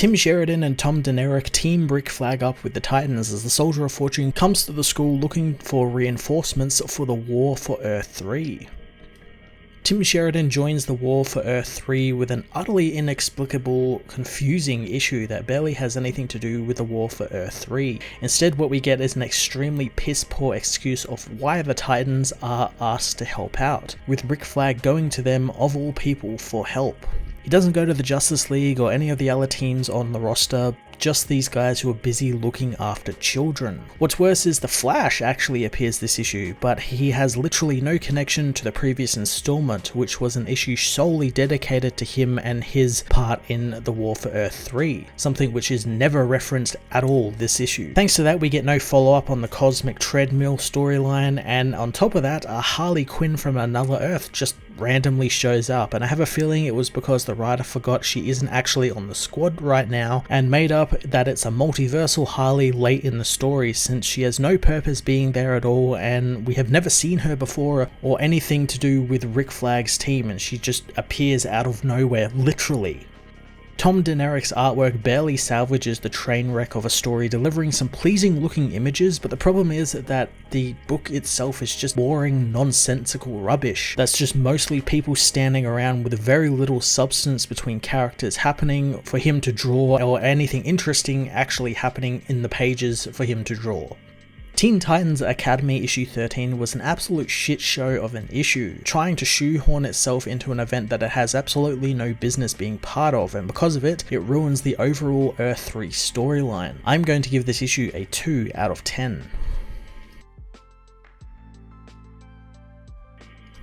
Tim Sheridan and Tom Denerick team Rick Flag up with the Titans as the Soldier of Fortune comes to the school looking for reinforcements for the war for EARTH-3. Tim Sheridan joins the war for EARTH-3 with an utterly inexplicable, confusing issue that barely has anything to do with the war for EARTH-3. Instead, what we get is an extremely piss-poor excuse of why the Titans are asked to help out, with Rick Flag going to them, of all people, for help. He doesn't go to the Justice League or any of the other teams on the roster, just these guys who are busy looking after children. What's worse is the Flash actually appears this issue, but he has literally no connection to the previous installment, which was an issue solely dedicated to him and his part in the war for EARTH-3, something which is never referenced at all this issue. Thanks to that, we get no follow-up on the Cosmic Treadmill storyline, and on top of that, a Harley Quinn from another Earth just randomly shows up, and I have a feeling it was because the writer forgot she isn't actually on the squad right now and made up that it's a multiversal Harley late in the story, since she has no purpose being there at all and we have never seen her before or anything to do with Rick Flag's team, and she just appears out of nowhere, literally. Tom Denerick's artwork barely salvages the train wreck of a story, delivering some pleasing looking images, but the problem is that the book itself is just boring, nonsensical rubbish that's just mostly people standing around with very little substance between characters happening for him to draw, or anything interesting actually happening in the pages for him to draw. Teen Titans Academy issue 13 was an absolute shit show of an issue, trying to shoehorn itself into an event that it has absolutely no business being part of, and because of it, it ruins the overall EARTH-3 storyline. I'm going to give this issue a 2 out of 10.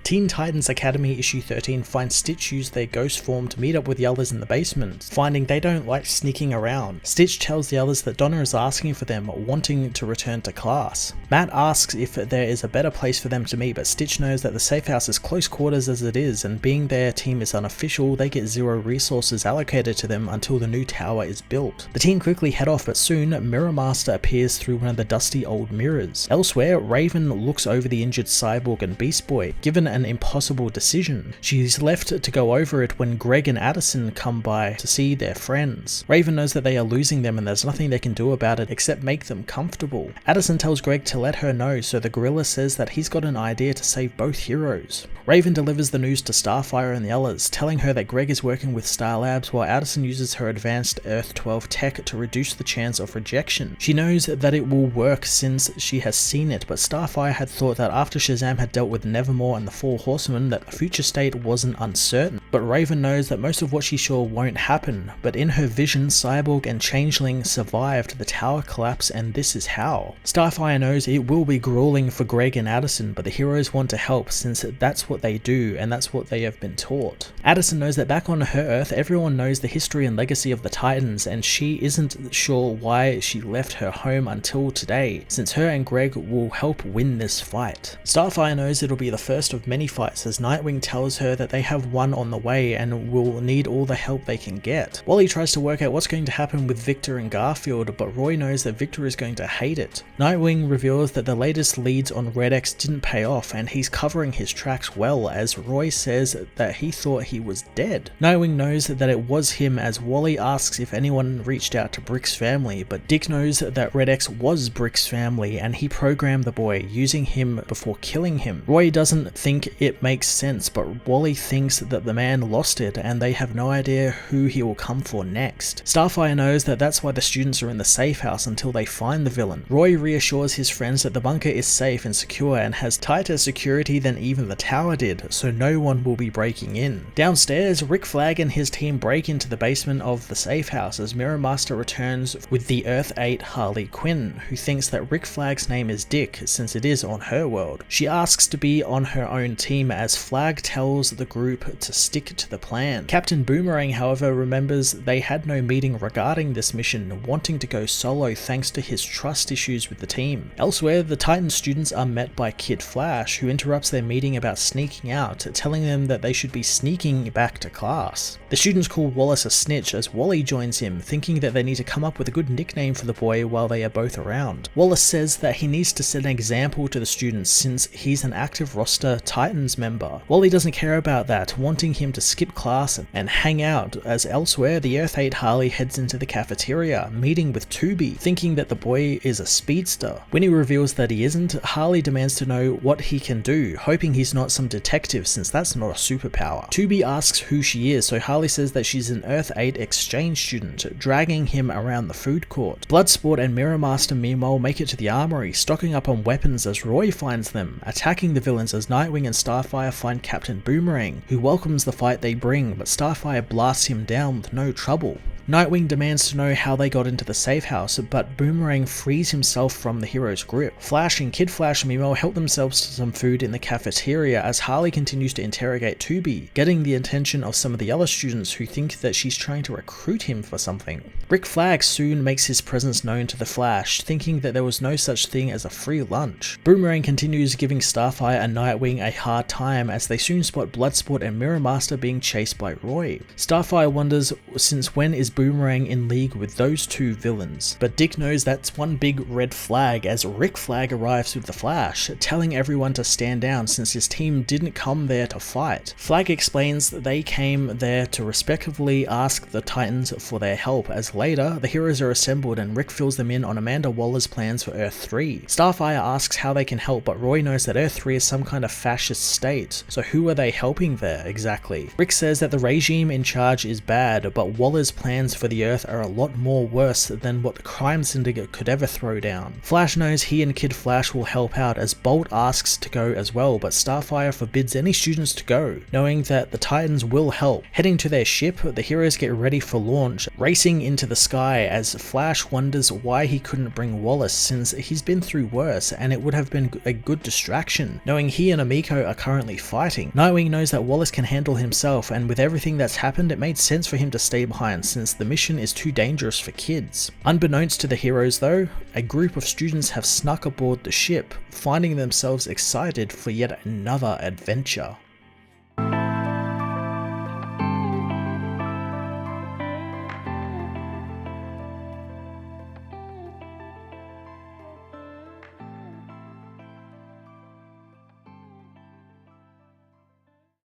Teen Titans Academy issue 13 finds Stitch use their ghost form to meet up with the others in the basement, finding they don't like sneaking around. Stitch tells the others that Donna is asking for them, wanting to return to class. Matt asks if there is a better place for them to meet, but Stitch knows that the safe house is close quarters as it is, and being their team is unofficial, they get zero resources allocated to them until the new tower is built. The team quickly head off, but soon Mirror Master appears through one of the dusty old mirrors. Elsewhere, Raven looks over the injured Cyborg and Beast Boy, given an impossible decision. She's left to go over it when Greg and Addison come by to see their friends. Raven knows that they are losing them and there's nothing they can do about it except make them comfortable. Addison tells Greg to let her know, so the gorilla says that he's got an idea to save both heroes. Raven delivers the news to Starfire and the others, telling her that Greg is working with Star Labs while Addison uses her advanced EARTH-12 tech to reduce the chance of rejection. She knows that it will work since she has seen it, but Starfire had thought that after Shazam had dealt with Nevermore and the Four Horsemen that the future state wasn't uncertain. But Raven knows that most of what she saw won't happen, but in her vision, Cyborg and Changeling survived the tower collapse, and this is how. Starfire knows it will be grueling for Greg and Addison, but the heroes want to help since that's what they do and that's what they have been taught. Addison knows that back on her Earth, everyone knows the history and legacy of the Titans, and she isn't sure why she left her home until today, since her and Greg will help win this fight. Starfire knows it'll be the first of many fights, as Nightwing tells her that they have one on the way and will need all the help they can get. Wally tries to work out what's going to happen with Victor and Garfield, but Roy knows that Victor is going to hate it. Nightwing reveals that the latest leads on Red X didn't pay off, and he's covering his tracks well, as Roy says that he thought he was dead. Nightwing knows that it was him, as Wally asks if anyone reached out to Brick's family, but Dick knows that Red X was Brick's family and he programmed the boy, using him before killing him. Roy doesn't think it makes sense, but Wally thinks that the man lost it and they have no idea who he will come for next. Starfire knows that that's why the students are in the safe house until they find the villain. Roy reassures his friends that the bunker is safe and secure and has tighter security than even the tower did, so no one will be breaking in. Downstairs, Rick Flag and his team break into the basement of the safe house as Mirror Master returns with the EARTH-8 Harley Quinn, who thinks that Rick Flag's name is Dick since it is on her world. She asks to be on her own team as Flag tells the group to stick to the plan. Captain Boomerang, however, remembers they had no meeting regarding this mission, wanting to go solo thanks to his trust issues with the team. Elsewhere, the Titan students are met by Kid Flash, who interrupts their meeting about sneaking out, telling them that they should be sneaking back to class. The students call Wallace a snitch as Wally joins him, thinking that they need to come up with a good nickname for the boy while they are both around. Wallace says that he needs to set an example to the students since he's an active roster Titan Titans member. Wally doesn't care about that, wanting him to skip class and hang out, as elsewhere the Earth-8 Harley heads into the cafeteria, meeting with Tubi, thinking that the boy is a speedster. When he reveals that he isn't, Harley demands to know what he can do, hoping he's not some detective since that's not a superpower. Tubi asks who she is, so Harley says that she's an Earth-8 exchange student, dragging him around the food court. Bloodsport and Mirror Master meanwhile make it to the armory, stocking up on weapons as Roy finds them, attacking the villains as Nightwing and Starfire find Captain Boomerang, who welcomes the fight they bring, but Starfire blasts him down with no trouble. Nightwing demands to know how they got into the safe house, but Boomerang frees himself from the hero's grip. Flash and Kid Flash meanwhile help themselves to some food in the cafeteria as Harley continues to interrogate Tubi, getting the attention of some of the other students who think that she's trying to recruit him for something. Rick Flag soon makes his presence known to the Flash, thinking that there was no such thing as a free lunch. Boomerang continues giving Starfire and Nightwing a hard time as they soon spot Bloodsport and Mirror Master being chased by Roy. Starfire wonders since when is Boomerang in league with those two villains, but Dick knows that's one big red flag as Rick Flag arrives with the Flash, telling everyone to stand down since his team didn't come there to fight. Flag explains that they came there to respectfully ask the Titans for their help, as later the heroes are assembled and Rick fills them in on Amanda Waller's plans for EARTH-3. Starfire asks how they can help, but Roy knows that EARTH-3 is some kind of fascist state, so who are they helping there exactly? Rick says that the regime in charge is bad, but Waller's plans for the Earth are a lot more worse than what the crime syndicate could ever throw down. Flash knows he and Kid Flash will help out as Bolt asks to go as well, but Starfire forbids any students to go, knowing that the Titans will help. Heading to their ship, the heroes get ready for launch, racing into the sky as Flash wonders why he couldn't bring Wallace since he's been through worse and it would have been a good distraction, knowing he and Amiko are currently fighting. Nightwing knows that Wallace can handle himself, and with everything that's happened it made sense for him to stay behind since the mission is too dangerous for kids. Unbeknownst to the heroes though, a group of students have snuck aboard the ship, finding themselves excited for yet another adventure.